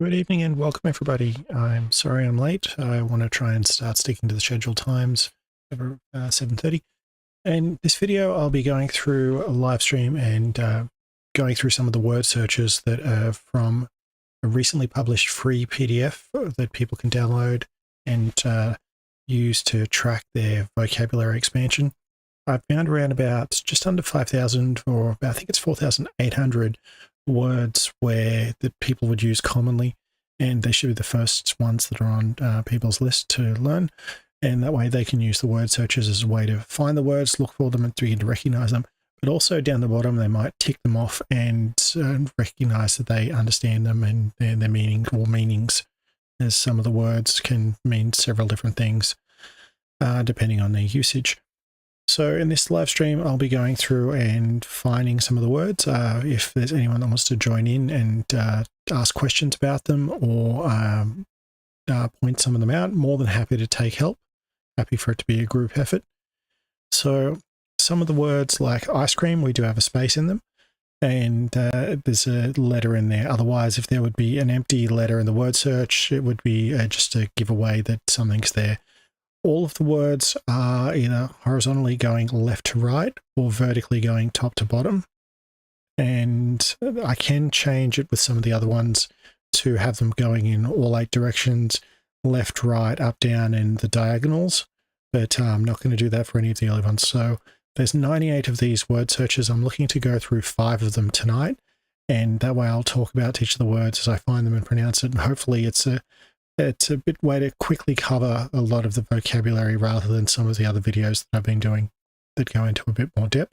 Good evening and welcome everybody. I'm sorry I'm late. I want to try and start sticking to the scheduled times over 7:30. And this video I'll be going through a live stream and going through some of the word searches that are from a recently published free PDF that people can download and use to track their vocabulary expansion. I found around about just under 5,000 or about, I think it's 4,800 words that people would use commonly, and they should be the first ones that are on people's list to learn. And that way they can use the word searches as a way to find the words, look for them, and begin to recognize them. But also down the bottom, they might tick them off and recognize that they understand them and their meaning or meanings, as some of the words can mean several different things depending on their usage. So in this live stream, I'll be going through and finding some of the words. If there's anyone that wants to join in and ask questions about them or point some of them out, more than happy to take help. Happy for it to be a group effort. So some of the words like ice cream, we do have a space in them. And there's a letter in there. Otherwise, if there would be an empty letter in the word search, it would be just a giveaway that something's there. All of the words are either horizontally going left to right or vertically going top to bottom. And I can change it with some of the other ones to have them going in all 8 directions, left, right, up, down, and the diagonals. But I'm not going to do that for any of the other ones. So there's 98 of these word searches. I'm looking to go through 5 of them tonight. And that way I'll talk about each of the words as I find them and pronounce it. And hopefully it's a bit way to quickly cover a lot of the vocabulary rather than some of the other videos that I've been doing that go into a bit more depth.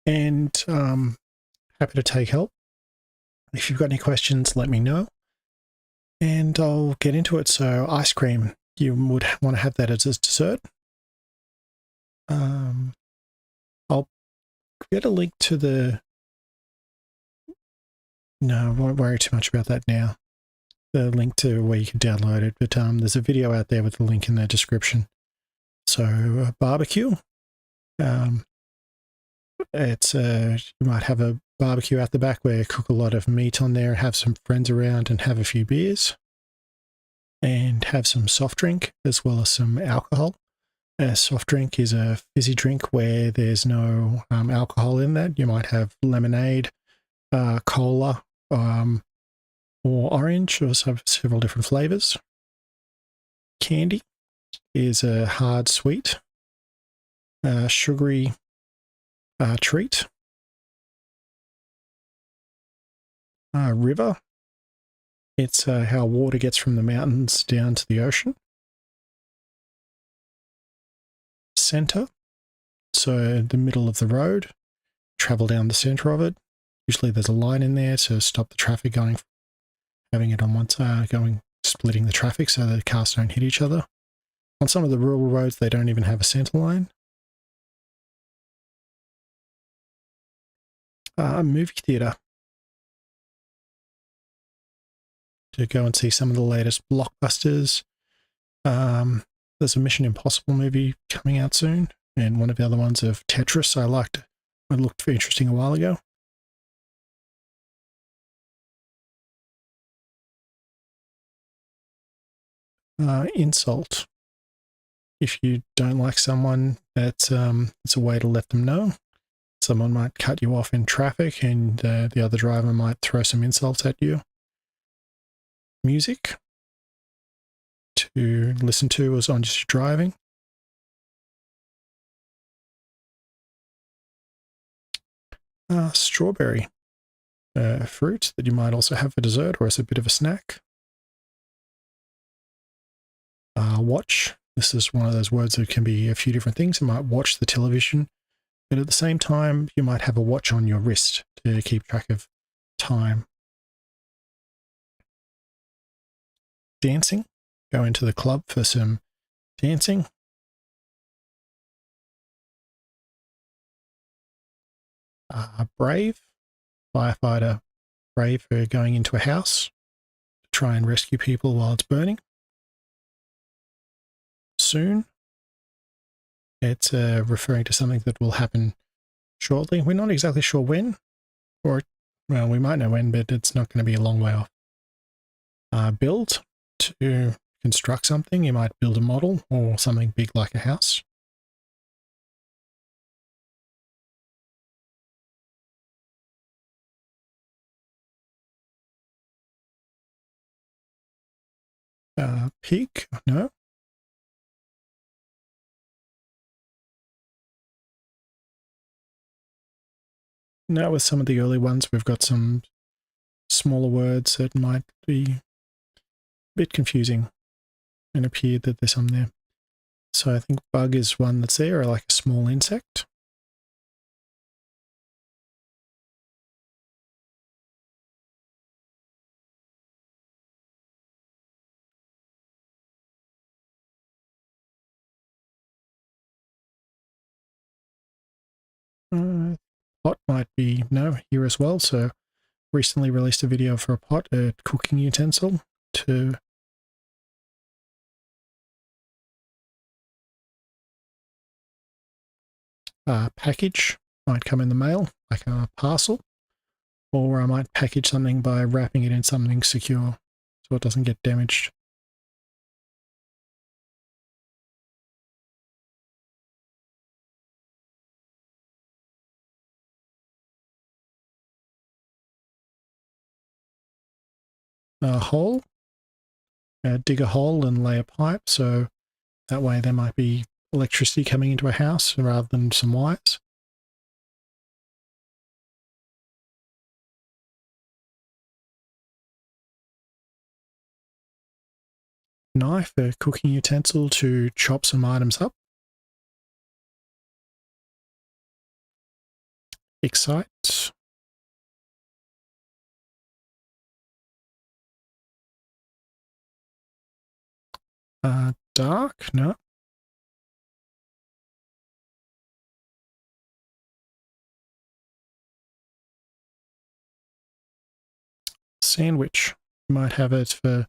And happy to take help. If you've got any questions, let me know. And I'll get into it. So ice cream, you would want to have that as a dessert. I'll get a link to the... No, I won't worry too much about that now. The link to where you can download it, but there's a video out there with the link in the description. So barbecue, it's you might have a barbecue out the back where you cook a lot of meat on there, have some friends around and have a few beers and have some soft drink as well as some alcohol. A soft drink is a fizzy drink where there's no alcohol in that. You might have lemonade, cola, or orange, or several different flavors. Candy is a hard sweet, sugary treat. River, it's how water gets from the mountains down to the ocean. Center, so the middle of the road, travel down the center of it. Usually there's a line in there to stop the traffic having it on one side, splitting the traffic so the cars don't hit each other. On some of the rural roads, they don't even have a center line. Movie theater, to go and see some of the latest blockbusters. There's a Mission Impossible movie coming out soon, and one of the other ones of Tetris I looked for interesting a while ago. Insult. If you don't like someone, it's a way to let them know. Someone might cut you off in traffic and the other driver might throw some insults at you. Music, to listen to as on just driving. Strawberry, fruit that you might also have for dessert or as a bit of a snack. Watch, this is one of those words that can be a few different things. You might watch the television, but at the same time, you might have a watch on your wrist to keep track of time. Dancing, go into the club for some dancing. Brave, firefighter, brave for going into a house to try and rescue people while it's burning. Soon, it's referring to something that will happen shortly. We're not exactly sure when, or, well, we might know when, but it's not going to be a long way off. build to construct something. You might build a model or something big like a house. Pig, no. Now with some of the early ones, we've got some smaller words that might be a bit confusing and appear that there's some there. So I think bug is one that's there, or like a small insect. Pot might be no here as well. So recently released a video for a pot, a cooking utensil to package. Might come in the mail, like a parcel, or I might package something by wrapping it in something secure so it doesn't get damaged. A hole, dig a hole and lay a pipe, so that way there might be electricity coming into a house rather than some wires. Knife, a cooking utensil to chop some items up. Excite. Dark, no. Sandwich. You might have it for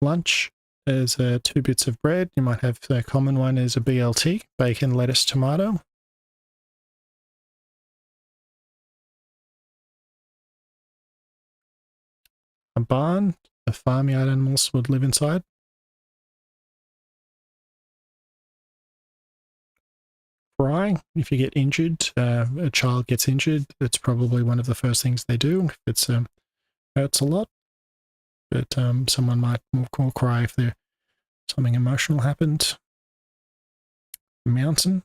lunch as 2 bits of bread. You might have the common one as a BLT, bacon, lettuce, tomato. A barn, the farmyard animals would live inside. Cry, if you get injured, a child gets injured, that's probably one of the first things they do if it hurts a lot. But someone might more cry if something emotional happened. Mountain.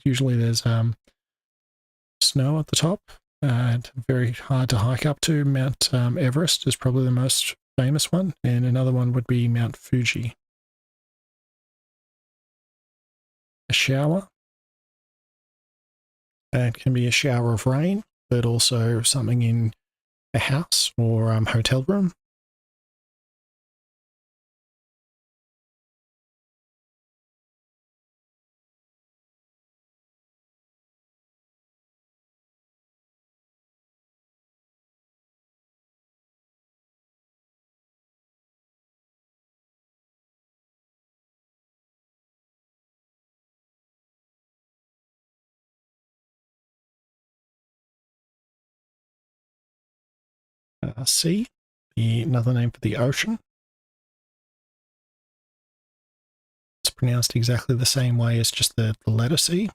Usually there's snow at the top. Very hard to hike up to. Mount Everest is probably the most famous one, and another one would be Mount Fuji. A shower. It can be a shower of rain, but also something in a house or hotel room. Sea, another name for the ocean. It's pronounced exactly the same way as just the letter C.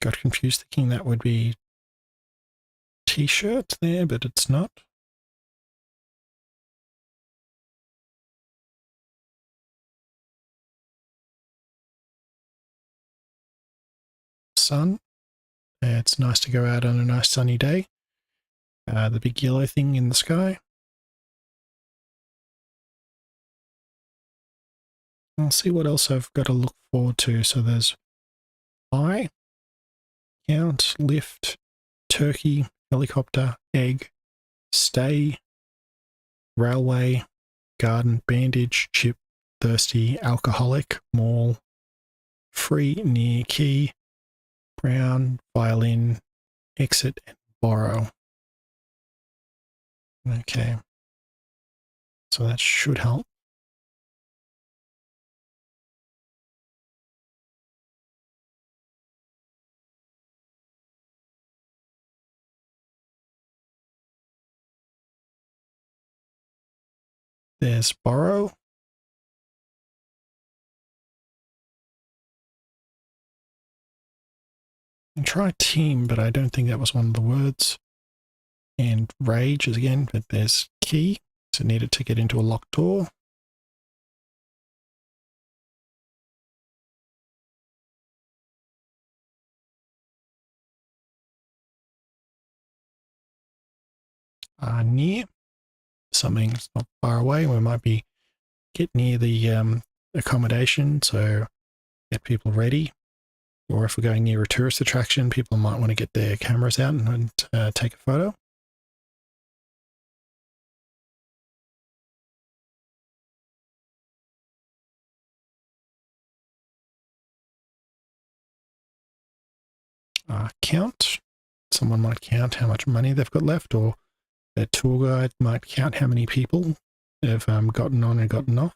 Got confused thinking that would be t-shirt there, but it's not. Sun. It's nice to go out on a nice sunny day. The big yellow thing in the sky. I'll see what else I've got to look forward to. So there's eye, count, lift, turkey, helicopter, egg, stay, railway, garden, bandage, chip, thirsty, alcoholic, mall, free, near, key, crown, violin, exit, and borrow. Okay, so that should help. There's borrow. And try team, but I don't think that was one of the words. And rage is again, but there's key. So needed to get into a locked door. Near. Something's not far away. We might be get near the accommodation, so get people ready. Or if we're going near a tourist attraction, people might want to get their cameras out and take a photo. Count. Someone might count how much money they've got left, or a tour guide might count how many people have gotten on and gotten off.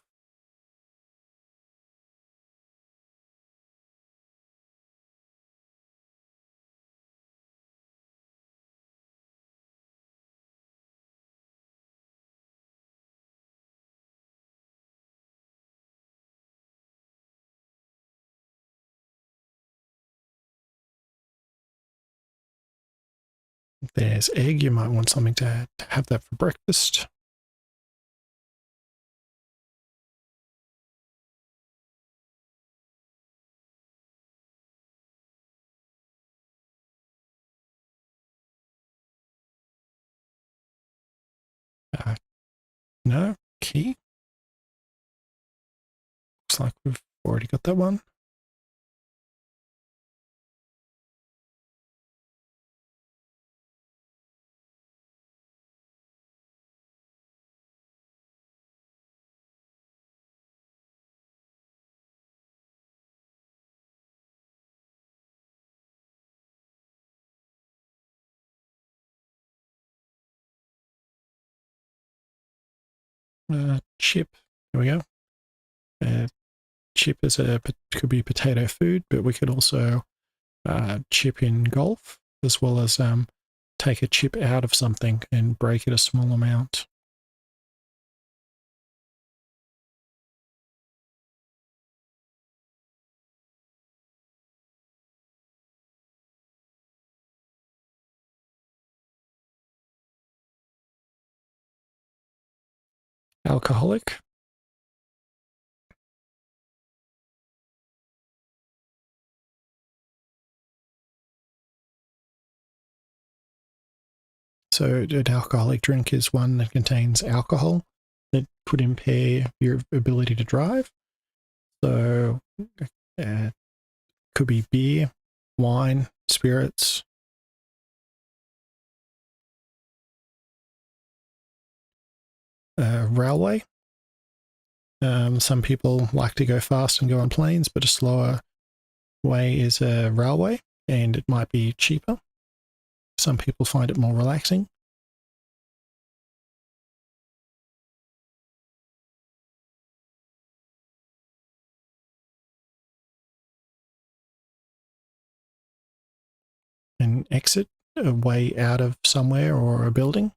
There's egg. You might want something to have that for breakfast. No, key. Looks like we've already got that one. Chip. There we go. Chip could be potato food, but we could also chip in golf, as well as take a chip out of something and break it a small amount. Alcoholic. So an alcoholic drink is one that contains alcohol that could impair your ability to drive. So could be beer, wine, spirits. Railway. Some people like to go fast and go on planes, but a slower way is a railway, and it might be cheaper. Some people find it more relaxing. An exit, a way out of somewhere or a building.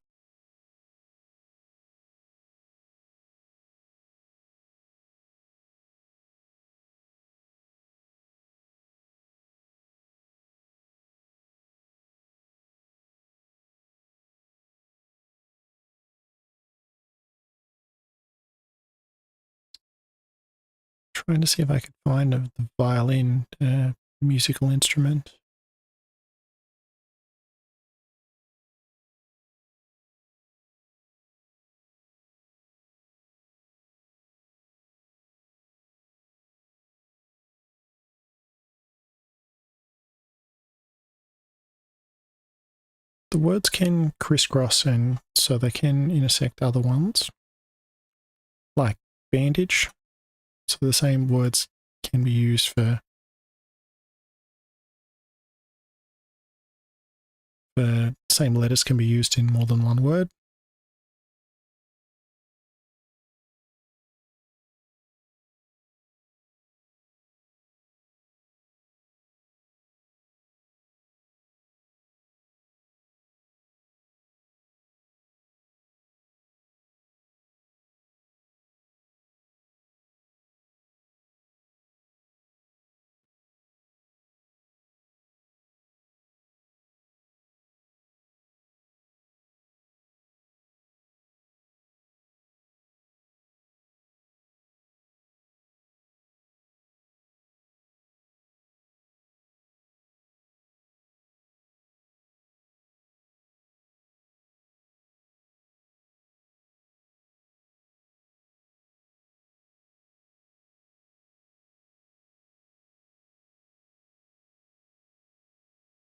Trying to see if I could find the violin musical instrument. The words can crisscross, and so they can intersect other ones, like bandage. So the same words can be used for The same letters can be used in more than one word.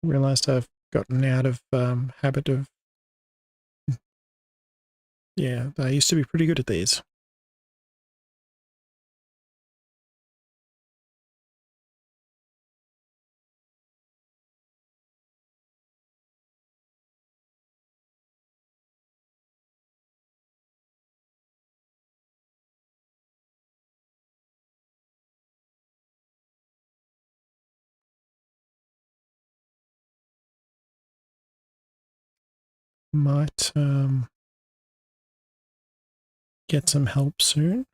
Realized I've gotten out of habit of, yeah, I used to be pretty good at these. Might get some help soon.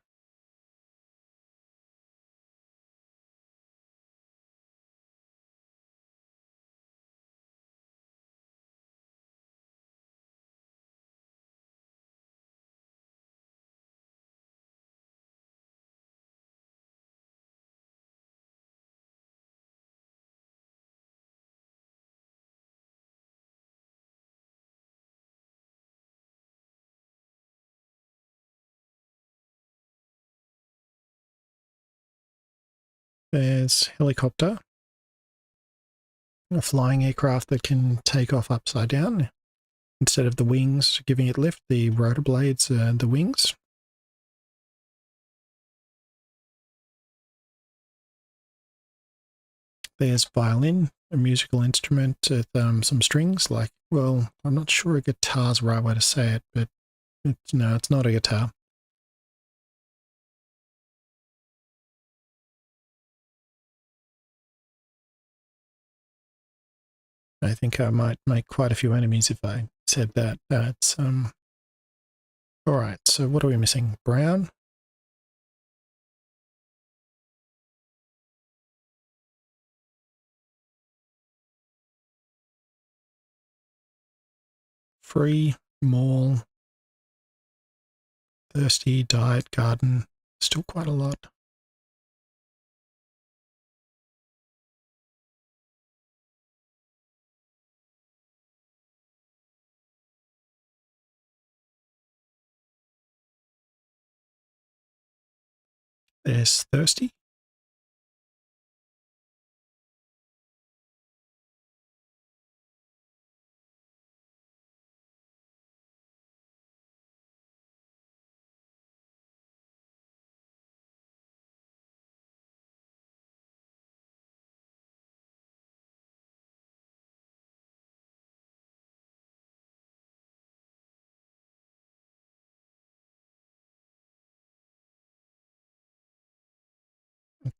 There's helicopter, a flying aircraft that can take off upside down. Instead of the wings giving it lift, the rotor blades are the wings. There's violin, a musical instrument with some strings, like, well, I'm not sure a guitar's the right way to say it, but no, it's not a guitar. I think I might make quite a few enemies if I said that. That's all right. So what are we missing? Brown. Free, mall, thirsty, diet, garden. Still quite a lot. There's thirsty.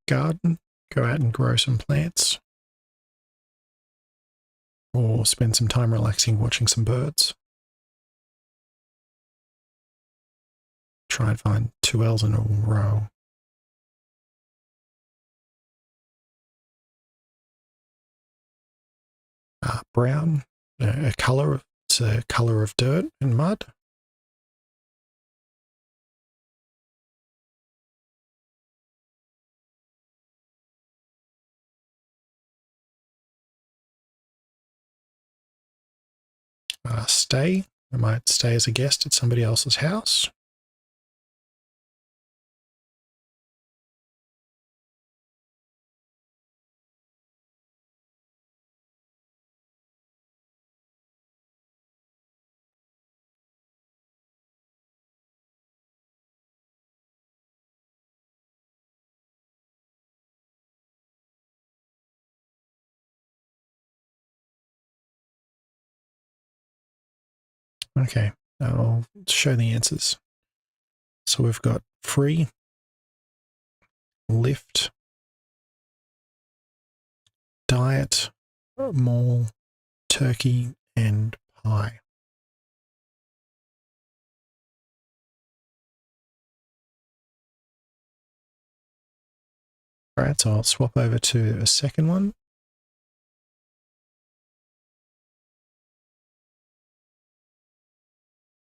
Garden. Go out and grow some plants. Or spend some time relaxing watching some birds. Try and find 2 L's in a row. Brown, a color. It's a color of dirt and mud. Stay. I might stay as a guest at somebody else's house. Okay, I'll show the answers. So we've got free, lift, diet, mall, turkey, and pie. All right, so I'll swap over to a second one.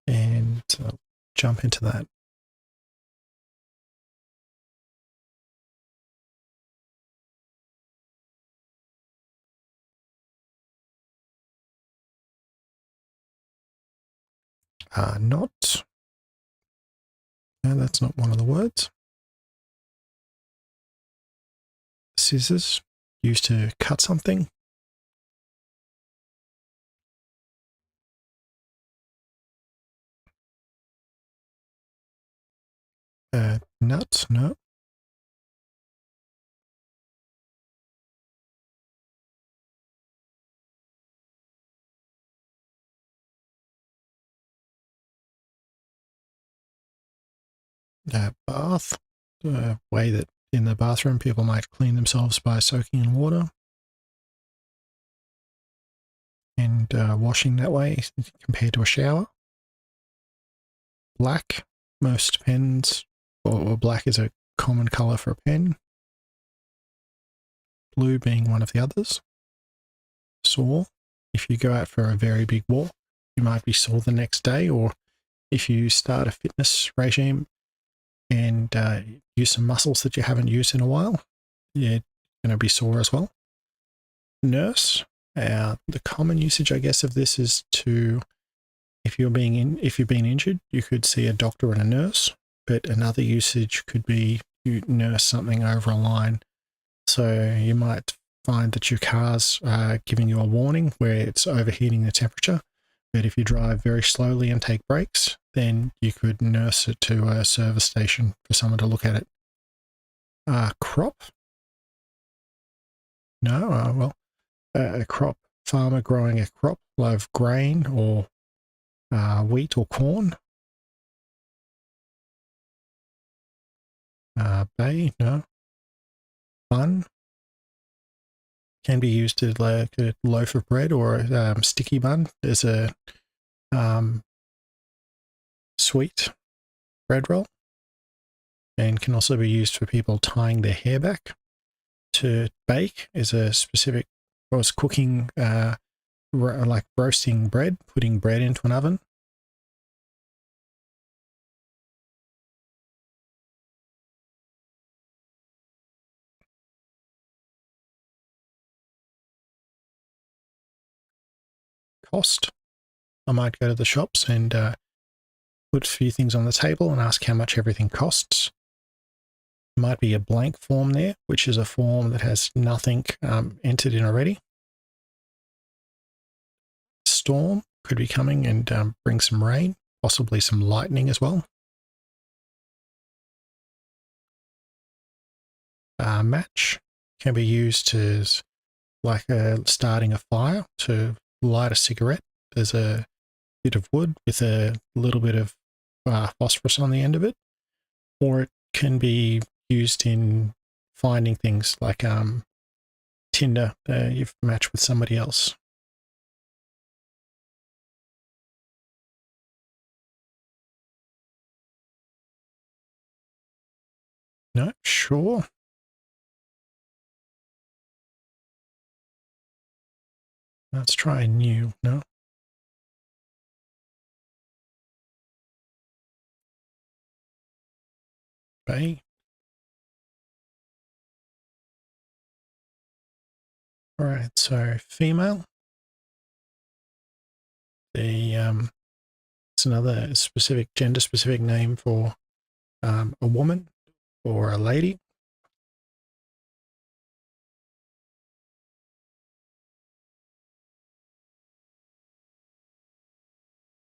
And I'll jump into that. Not. No, that's not one of the words. Scissors, used to cut something. Nut, no. Bath, way that in the bathroom people might clean themselves by soaking in water and washing that way compared to a shower. Black, most pens, or black is a common color for a pen. Blue being one of the others. Sore, if you go out for a very big walk, you might be sore the next day, or if you start a fitness regime and use some muscles that you haven't used in a while, you're going to be sore as well. Nurse, the common usage, I guess, of this is to, if you've been injured, you could see a doctor and a nurse, but another usage could be you nurse something over a line. So you might find that your car's giving you a warning where it's overheating the temperature. But if you drive very slowly and take breaks, then you could nurse it to a service station for someone to look at it. Crop? No, well, a crop, farmer growing a crop of grain or wheat or corn. Bay? No. Bun? Can be used to like a loaf of bread or a sticky bun. There's a sweet bread roll, and can also be used for people tying their hair back. To bake is a specific, was cooking, like roasting bread, putting bread into an oven. Cost, I might go to the shops and put a few things on the table and ask how much everything costs. Might be a blank form there, which is a form that has nothing entered in already. Storm could be coming and bring some rain, possibly some lightning as well. Match can be used as like starting a fire to light a cigarette. There's a bit of wood with a little bit of phosphorus on the end of it, or it can be used in finding things like Tinder. You've matched with somebody else. No, sure. Let's try new. No. Bay. All right, so female. It's another specific gender specific name for a woman or a lady.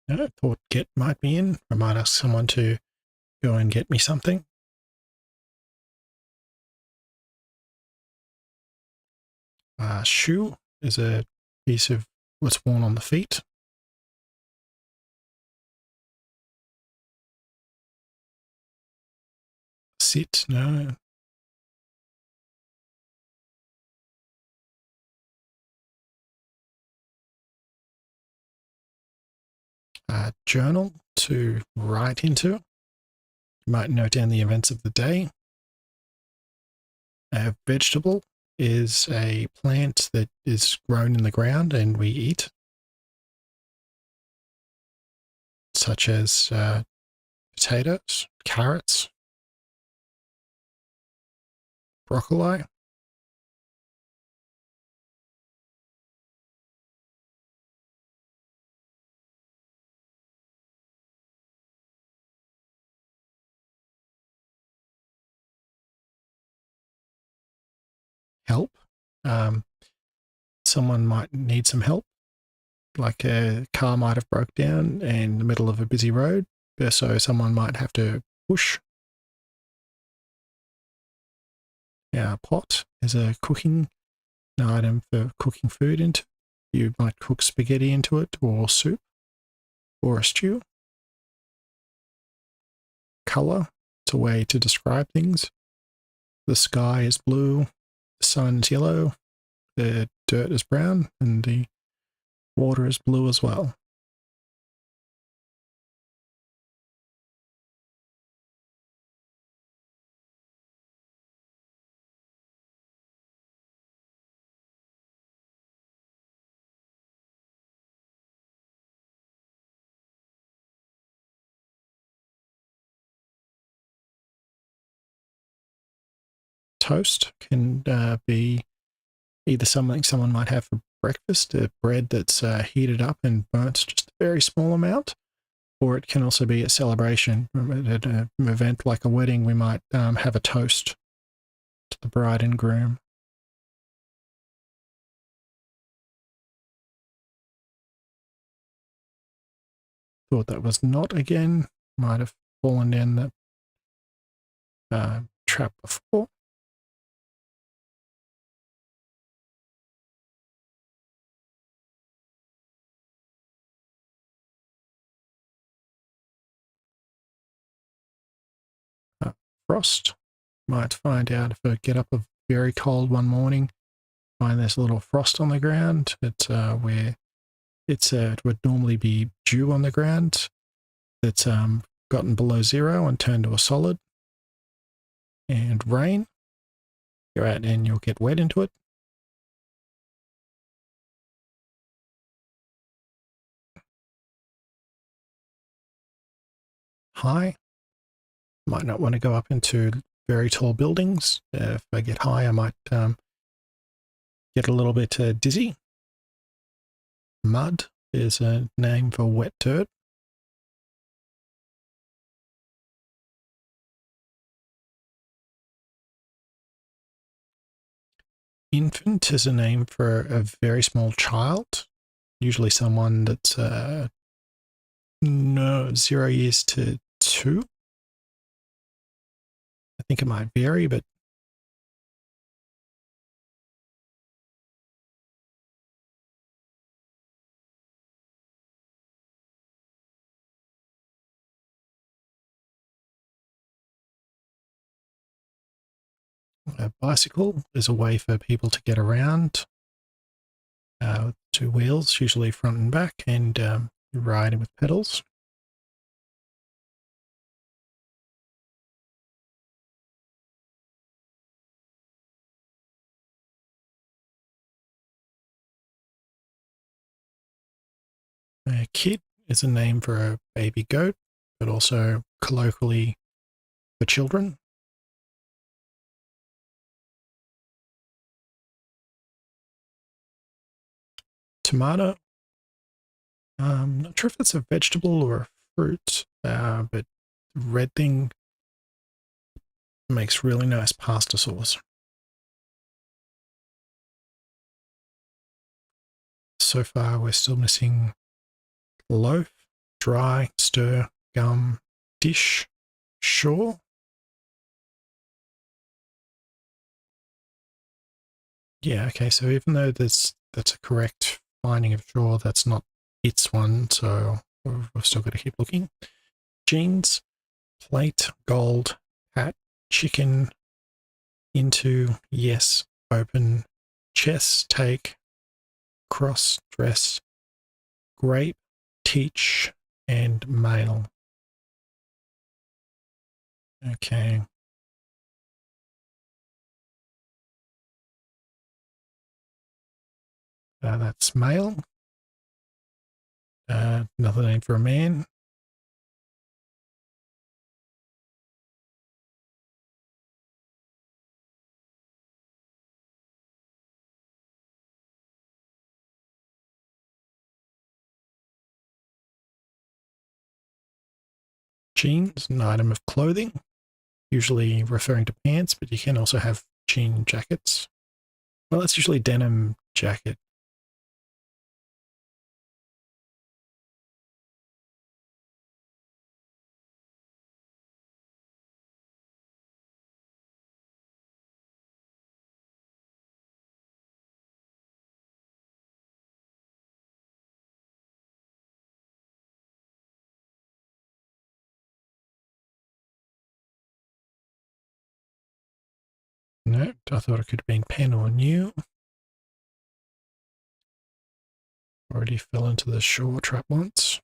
I thought get might be in. I might ask someone to go and get me something. Shoe is a piece of what's worn on the feet. Sit, no. Journal, to write into. You might note down the events of the day. A vegetable is a plant that is grown in the ground and we eat, such as potatoes, carrots, broccoli. Help. Someone might need some help, like a car might have broke down in the middle of a busy road, so someone might have to push. Pot is a cooking item for cooking food into. You might cook spaghetti into it, or soup, or a stew. Color, it's a way to describe things. The sky is blue, the sun is yellow, the dirt is brown, and the water is blue as well. Toast can be either something someone might have for breakfast, a bread that's heated up and burnt just a very small amount, or it can also be a celebration. At an event like a wedding, we might have a toast to the bride and groom. Thought that was not again. Might have fallen in that trap before. Frost. Might find out if I get up a very cold one morning, find there's a little frost on the ground. It's where it would normally be dew on the ground that's gotten below zero and turned to a solid. And rain, go out and you'll get wet into it. High, might not want to go up into very tall buildings. If I get high, I might get a little bit dizzy. Mud is a name for wet dirt. Infant is a name for a very small child, usually someone that's 0 years to 2. I think it might vary, but a bicycle is a way for people to get around. 2 wheels, usually front and back, and riding with pedals. A kid is a name for a baby goat, but also colloquially for children. Tomato. I'm not sure if it's a vegetable or a fruit, but the red thing makes really nice pasta sauce. So far, we're still missing loaf, dry, stir, gum, dish, sure. Yeah, okay, so even though that's a correct finding of sure, that's not its one, so we've still got to keep looking. Jeans, plate, gold, hat, chicken, into, yes, open, chess, take, cross, dress, grape, teach, and mail. Okay. That's male. Another name for a man. Jeans, an item of clothing, usually referring to pants, but you can also have jean jackets. Well, it's usually denim jacket. No, I thought it could have been pen or new. Already fell into the shore trap once.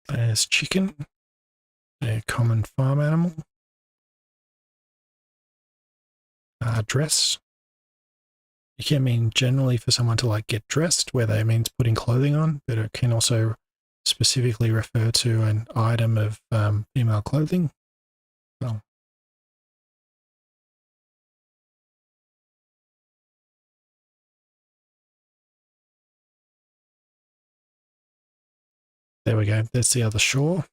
There's chicken, a common farm animal. Dress. It can mean generally for someone to like get dressed, where that means putting clothing on, but it can also specifically refer to an item of female clothing. Well, there we go. There's the other shore.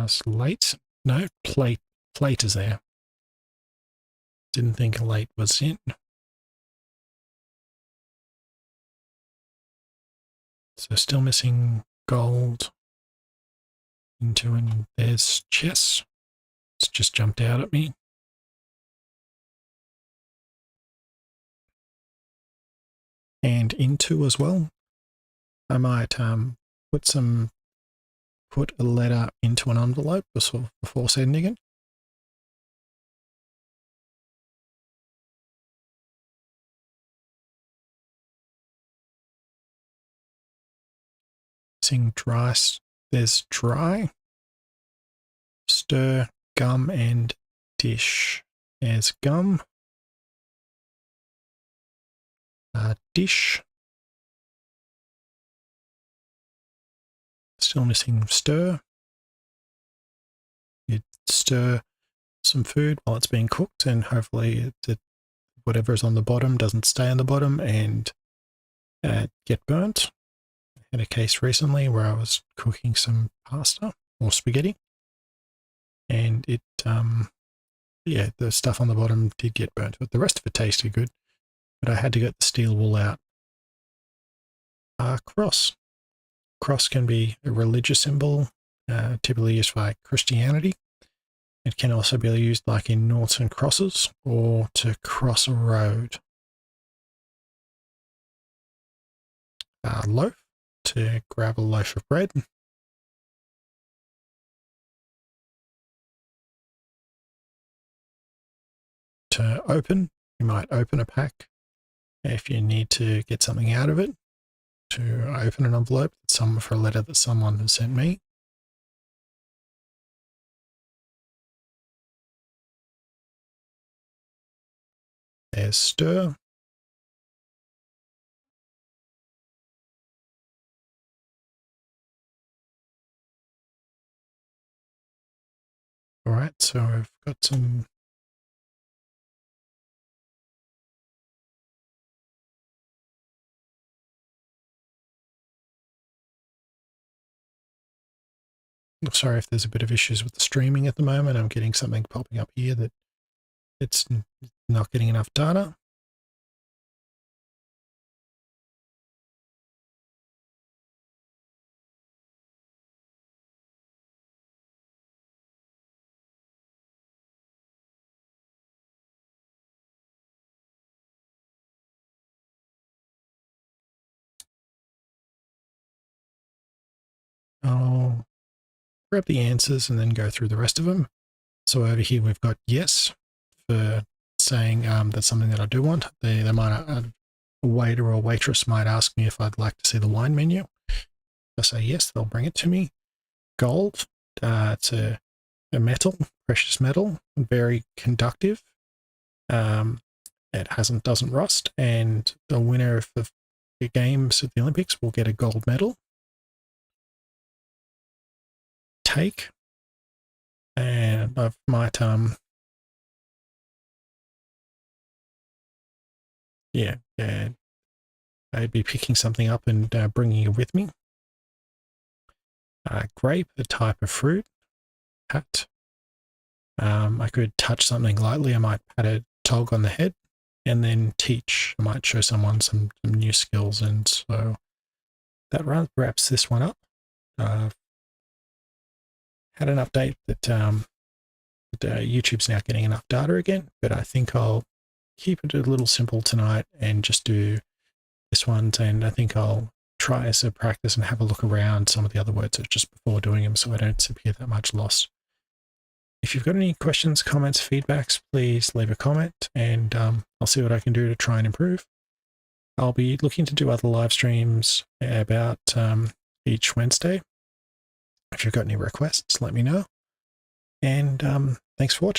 Slate. No, plate. Plate is there. Didn't think late was in. So still missing gold. Into, and there's chess. It's just jumped out at me. And into as well. I might put a letter into an envelope before sending it. Missing dry. There's dry, stir, gum, and dish. There's gum, dish. Still missing stir. You stir some food while it's being cooked, and hopefully whatever's on the bottom doesn't stay on the bottom and get burnt. I had a case recently where I was cooking some pasta or spaghetti, and it yeah, the stuff on the bottom did get burnt, but the rest of it tasted good. But I had to get the steel wool out. Cross. Cross can be a religious symbol, typically used by Christianity. It can also be used like in noughts and crosses, or to cross a road. Loaf, to grab a loaf of bread. To open, you might open a pack if you need to get something out of it. To open an envelope for a letter that someone has sent me. There's stir. All right, so I've got some. Sorry if there's a bit of issues with the streaming at the moment. I'm getting something popping up here that it's not getting enough data. I'll grab the answers and then go through the rest of them. So over here we've got yes for saying that's something that I do want. They might a waiter or waitress might ask me if I'd like to see the wine menu. If I say yes, they'll bring it to me. Gold, it's a metal, precious metal, very conductive. It doesn't rust, and the winner of the games at the Olympics will get a gold medal. Take, and I might I'd be picking something up and bringing it with me. Grape, a type of fruit. Pat. I could touch something lightly. I might pat a dog on the head. And then teach. I might show someone some new skills. And so that wraps this one up. Had an update that YouTube's now getting enough data again, but I think I'll keep it a little simple tonight and just do this one. And I think I'll try as a practice and have a look around some of the other words just before doing them so I don't appear that much lost. If you've got any questions, comments, feedbacks, please leave a comment and I'll see what I can do to try and improve. I'll be looking to do other live streams about each Wednesday. If you've got any requests, let me know. And thanks for watching.